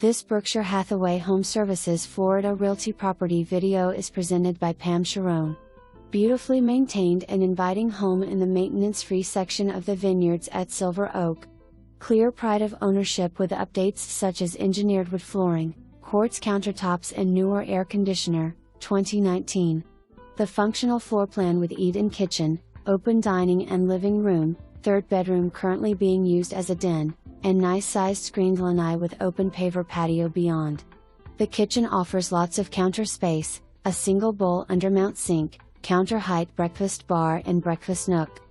This Berkshire Hathaway HomeServices Florida Realty property video is presented by Pam Sharon. Beautifully maintained and inviting home in the maintenance-free section of the Vineyards at Silver Oak. Clear pride of ownership with updates such as engineered wood flooring, quartz countertops and newer air conditioner, 2019. The functional floor plan with eat-in kitchen, open dining and living room, third bedroom currently being used as a den, and nice-sized screened lanai with open paver patio beyond. The kitchen offers lots of counter space, a single bowl undermount sink, counter height breakfast bar and breakfast nook.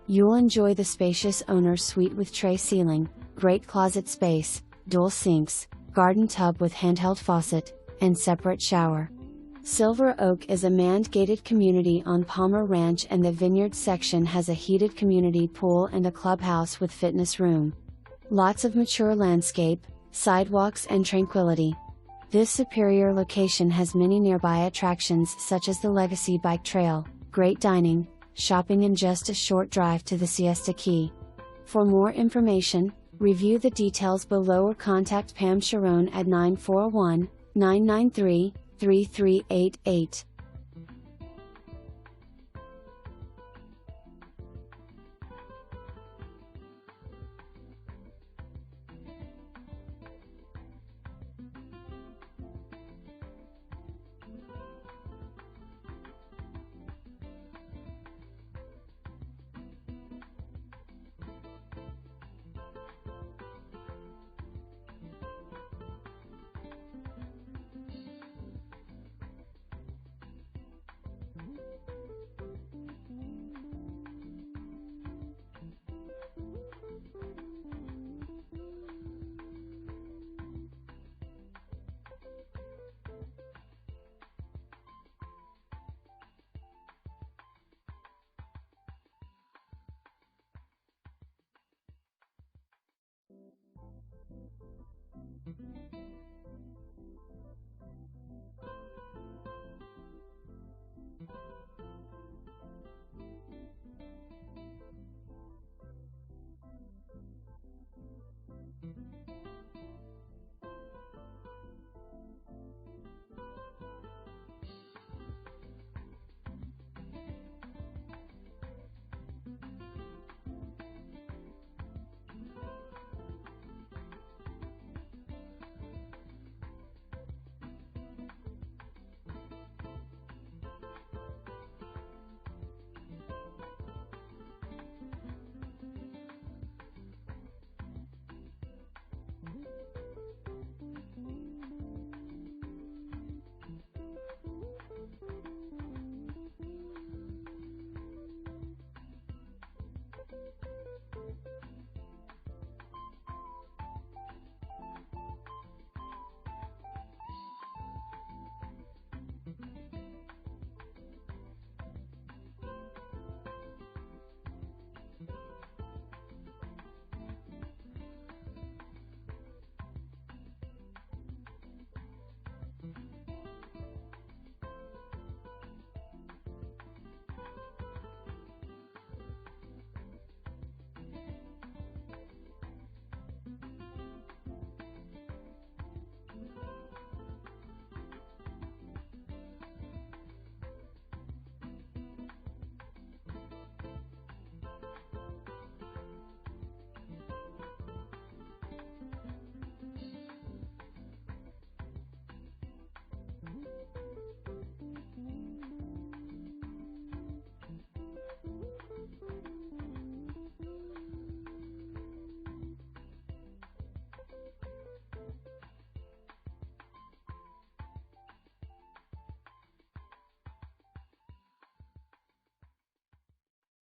You'll enjoy the spacious owner's suite with tray ceiling, great closet space, dual sinks, garden tub with handheld faucet, and separate shower. Silver Oak is a manned-gated community on Palmer Ranch, and the Vineyards section has a heated community pool and a clubhouse with fitness room. Lots of mature landscape, sidewalks and tranquility. This superior location has many nearby attractions such as the Legacy Bike Trail, great dining, shopping and just a short drive to the Siesta Key. For more information, review the details below or contact Pam Sharon at 941-993-3388.